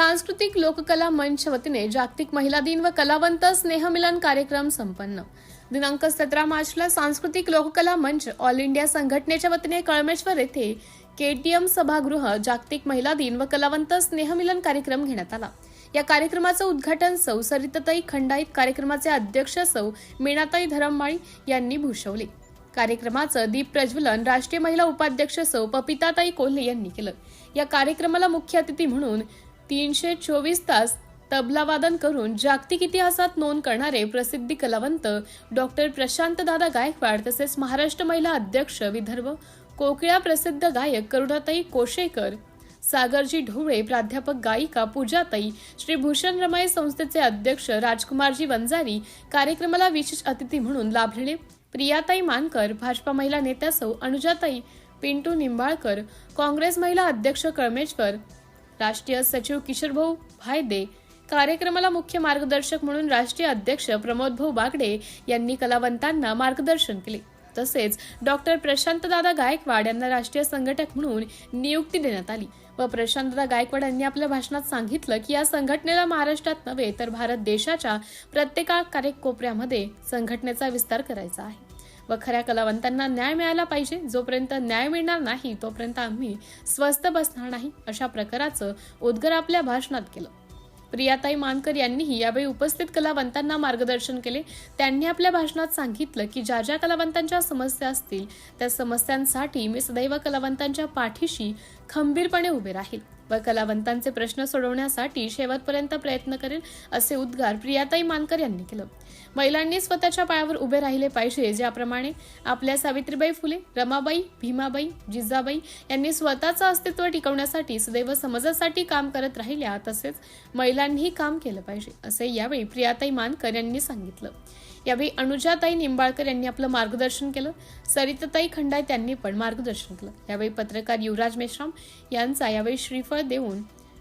सांस्कृतिक लोककला मंच वतीने जागतिक महिला दिन व कलावंत स्नेहमिलन कार्यक्रम संपन्न। दिनांक 17 मार्चला सांस्कृतिक लोककला मंच ऑल इंडिया संघटनेच्या वतीने कळमेश्वर येथे केटीएम सभागृह जागतिक महिला दिन व कलावंत स्नेहमिलन कार्यक्रम घेण्यात आला। या कार्यक्रमाचं उद्घाटन सौ सरिताताई खंडाईत, कार्यक्रमाचे अध्यक्ष सौ मीनाताई धरममाळी यांनी भूषवले। कार्यक्रमाचं दीप प्रज्वलन राष्ट्रीय महिला उपाध्यक्ष सौ पपिताताई कोल्हे यांनी केलं। या कार्यक्रमाला मुख्य अतिथी म्हणून 324 तास तबला वादन करून जागतिक इतिहासात नोंद करणारे प्रसिद्धी कलावंत डॉक्टर प्रशांत दादा गायकवाड तसेच महाराष्ट्र महिला अध्यक्ष विदर्भ कोकिळा प्रसिद्ध गायक करुणाताई कोशेकर, सागरजी ढोळे, प्राध्यापक गायिका पूजाताई, श्री भूषण रमाई संस्थेचे अध्यक्ष राजकुमारजी वंजारी, कार्यक्रमाला विशेष अतिथी म्हणून लाभलेले प्रियाताई मानकर, भाजपा महिला नेत्या सौ अनुजाताई पिंटू निंबाळकर, काँग्रेस महिला अध्यक्ष कळमेश्वर, राष्ट्रीय सचिव किशोरभाऊ भायदे, कार्यक्रमाला मुख्य मार्गदर्शक म्हणून राष्ट्रीय अध्यक्ष प्रमोदभाऊ बागडे यांनी कलावंतांना मार्गदर्शन केले। तसेच डॉक्टर प्रशांतदादा गायकवाड यांना राष्ट्रीय संघटक म्हणून नियुक्ती देण्यात आली व प्रशांतदादा गायकवाड यांनी आपल्या भाषणात सांगितलं की या संघटनेला महाराष्ट्रात नव्हे तर भारत देशाच्या प्रत्येक कानाकोपऱ्यामध्ये संघटनेचा विस्तार करायचा आहे व खऱ्या कलावंतांना न्याय मिळाला पाहिजे। जोपर्यंत न्याय मिळणार नाही तोपर्यंत आम्ही स्वस्थ बसणार नाही, अशा प्रकाराचं उद्गार आपल्या भाषणात केलं। प्रियाताई मानकर यांनीही यावेळी उपस्थित कलावंतांना मार्गदर्शन केले। त्यांनी आपल्या भाषणात सांगितलं की ज्या ज्या कलावंतांच्या समस्या असतील त्या समस्यांसाठी मी सदैव कलावंतांच्या पाठीशी खंबीरपणे उभे राहील व कलावंतांचे प्रश्न सोडवण्यासाठी शेवटपर्यंत प्रयत्न करेल, असे उद्गार प्रियाताई मानकर यांनी केलं। महिलांनी स्वतःच्या पायावर उभे राहिले पाहिजे, ज्याप्रमाणे आपल्या सावित्रीबाई फुले, रमाबाई, भीमाबाई, जिजाबाई यांनी स्वतःचं अस्तित्व टिकवण्यासाठी सदैव समाजासाठी काम करत राहिल्या, तसेच महिलांनीही काम केलं पाहिजे, असे यावेळी प्रियाताई मानकर यांनी सांगितलं। यावेळी अनुजाताई निंबाळकर यांनी आपलं मार्गदर्शन केलं। सरिताताई खंडाईत यांनी पण मार्गदर्शन केलं। यावेळी पत्रकार युवराज मेश्राम यांचा यावेळी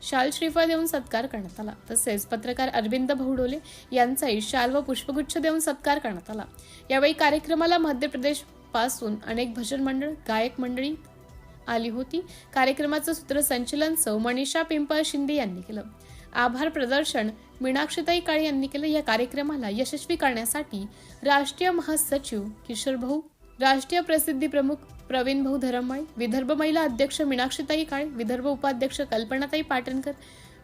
शाल श्रीफळ देऊन सत्कार करण्यात आला। तसेच पत्रकार अरविंद भौडोले यांचाही शाल व पुष्पगुच्छ देऊन सत्कार करण्यात आला। यावेळी कार्यक्रमाला मध्य प्रदेश पासून अनेक भजन मंडळ, गायक मंडळी आली होती। कार्यक्रमाचं सूत्रसंचालन सौ मनीषा पिंपळ शिंदे यांनी केलं। आभार प्रदर्शन मीनाक्षीताई काळे यांनी केलं। या कार्यक्रमाला यशस्वी करण्यासाठी राष्ट्रीय महासचिव किशोरभाऊ, राष्ट्रीय प्रसिद्धी प्रमुख प्रवीणभाऊ धरममाळी, विदर्भ महिला अध्यक्ष मीनाक्षीताई काळे, विदर्भ उपाध्यक्ष कल्पनाताई पाटणकर,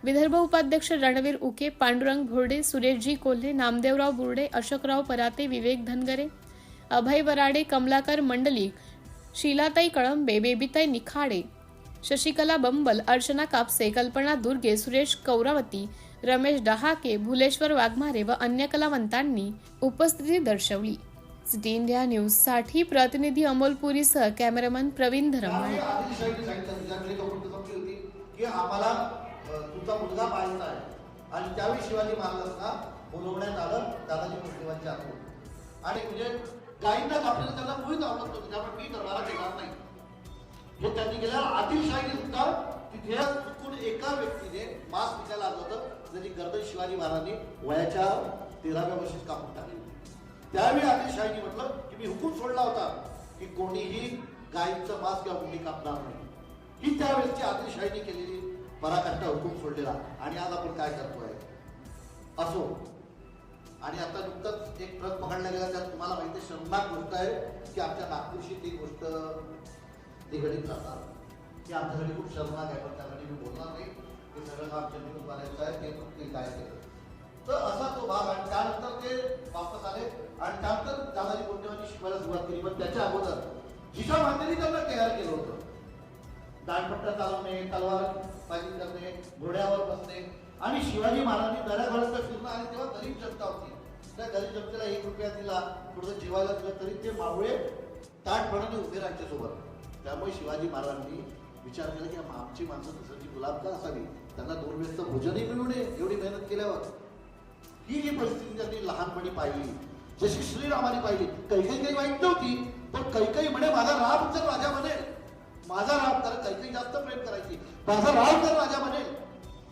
विदर्भ उपाध्यक्ष रणवीर उके, पांडुरंग भोरडे, सुरेशजी कोल्हे, नामदेवराव बुर्डे, अशोकराव पराते, विवेक धनगरे, अभय वराडे, कमलाकर मंडलिक, शीलाताई कळंबे, बेबीताई निखाडे, शशिकला बंबल, अर्चना कापसे, कल्पना दुर्गे, सुरेश कौरावती, रमेश डहाके, भुलेश्वर वाघमारे व अन्य कलावंतांनी उपस्थिती दर्शवली। सिटी इंडिया न्यूज साठी प्रतिनिधी अमोल पुरीसह कॅमेरामन प्रवीण धरममाळे। आणि त्यावेळी शिवाजी महाराजांना बोलवण्यात आलं दादाजी भोसलेंच्या हातून। आणि म्हणजे गायींना आपल्याला त्यांना मुळीच आवडत नव्हतं, त्यामुळे मी दरबारात येणार नाही हे त्यांनी केलं। आदिलशाही सुद्धा तिथे चुकून एका व्यक्तीने मांस विकायला आणलं होतं, ज्याची गर्दन शिवाजी महाराजांनी वयाच्या 13व्या वर्षी कापून टाकली। त्यावेळी आदिलशाहीने म्हटलं की मी हुकूम सोडला होता की कोणीही गायींचं मांस किंवा कोणी कापणार नाही। ही त्यावेळेसची आदिलशाहीने केलेली पराकाष्ठा, हुकूम सोडलेला। आणि आज आपण काय करतोय असो। आणि आता नुकताच एक ट्रक पकडला गेला, त्यात तुम्हाला माहिती आहे शर्मनाक गोष्ट आहे की आमच्या नागपूरशी ती गोष्ट निगडीत राहतात की आमच्यासाठी खूप शर्मनाक आहे, पण त्यासाठी मी बोलणार नाही। ते सगळं काम चंद्रपूर आहे, ते फक्त काय केलं तर असा तो भाग। आणि त्यानंतर ते वापस आले आणि त्यानंतर दादाजी कोंडेवांनी शिकवायला सुरुवात केली। पण त्याच्या अगोदर जिजामातेने त्यांना तयार केलं होतं। दांडपट्टा चालवणे, तलवार बाजी करणे, घोड्यावर बसणे। आणि शिवाजी महाराजांनी दऱ्यापर्यंत फिरणं। आणि तेव्हा गरीब जनता होती, त्या गरीब जनतेला 1 रुपया दिला, थोडं जेवायला दिलं तरी ते मावळे ताटपणाने उभे राहायच्या सोबत। त्यामुळे शिवाजी महाराजांनी विचार केला की आमची माणसं तसंची गुलाब का असावी, त्यांना 2 वेळचं भोजनही मिळू नये एवढी मेहनत केल्यावर। ही जी परिस्थिती त्यांनी लहानपणी पाहिली, जशी श्रीरामाने पाहिली। काही वाईट नव्हती, पण काही म्हणे माझा राम जर राजा बनेल, माझा राम तर काही जास्त प्रेम करायची, माझा राम जर राजा बनेल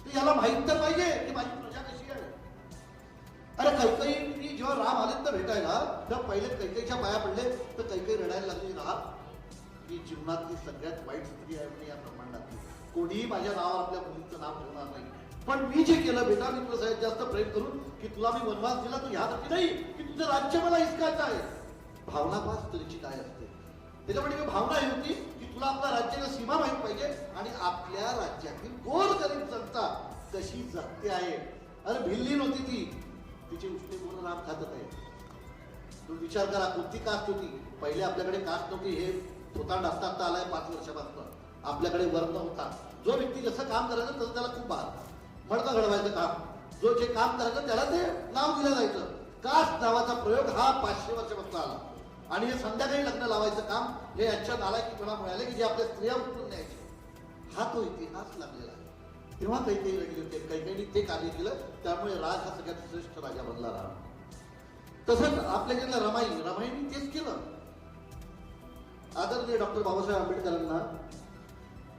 तर याला माहित तर पाहिजे की माझी प्रजा कशी आहे। अरे काही जेव्हा राम आले तर भेटायला, तर पहिले कैकेयीच्या पाया पडले तर कैकेयी रडायला लागली, राम ही जीवनातली सगळ्यात वाईट स्थिती आहे म्हणजे या ब्रह्मांडातली। कोणीही माझ्या नावावर आपल्या मुलीचं नाव ठेवणार नाही। पण मी जे केलं बेटा, मी तुला साहेब जास्त प्रेम करून की तुला मी वनवास दिला, तू ह्यासाठी नाही की तुझं राज्य मला हिसकायचं आहे. भावना पास स्त्रीची काय असते, त्याच्यामुळे मी भावना ही होती की तुला आपल्या राज्याची सीमा माहीत पाहिजे आणि आपल्या राज्यातील गोरगरीब जनता कशी जगते आहे. अरे भिल्ली नव्हती ती, तिची उष्टी म्हणून राम खातच आहे. तू विचार करा कोणती कास्ट होती. पहिले आपल्याकडे कास्ट नव्हती, हे थोतांड असता आलाय 5 वर्षापासून. आपल्याकडे वर्ण होता. जो व्यक्ती जसं काम करायचं तसं त्याला खूप भार मडकं घडवायचं काम. जो जे काम करायचं त्याला ते नाव दिलं जायचं. कास्ट नावाचा प्रयोग हा 500 वर्षापासून आला. आणि हे संध्याकाळी लग्न लावायचं काम हे यांच्या नालायकीपणा मिळाले की जे आपल्या स्त्रिया उचलून न्यायचे. हा तो इतिहास लागलेला आहे. तेव्हा काही लढले होते, काही ते कार्य केलं. त्यामुळे राज हा सगळ्यात श्रेष्ठ राजा बनला राम. तसंच आपल्याकडलं रमाईने तेच केलं. आदरणीय डॉक्टर बाबासाहेब आंबेडकरांना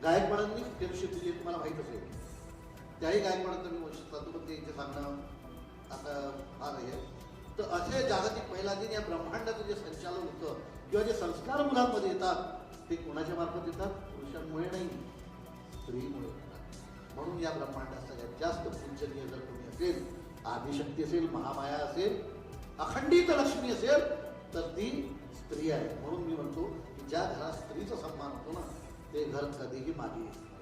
गायकवाडांनी फेलोशिप दिली तुम्हाला माहित असेल. त्याही गायकवाडांचं मी वंश साधू, पण ते इथे सांगणं आता फार आहे. तर असे जागतिक महिला दिन या ब्रह्मांडाचं जे संचालन होतं किंवा जे संस्कार मुलांमध्ये येतात ते कोणाच्या मार्फत येतात? पुरुषांमुळे नाही, स्त्रीमुळे येतात. म्हणून या ब्रह्मांडात सगळ्यात जास्त पूजनीय जर कोणी असेल, आदिशक्ती असेल, महामाया असेल, अखंडित लक्ष्मी असेल तर ती स्त्री आहे. म्हणून मी म्हणतो की ज्या घरात स्त्रीचा सन्मान होतो ना ते घर कधीही मागे येत नाही.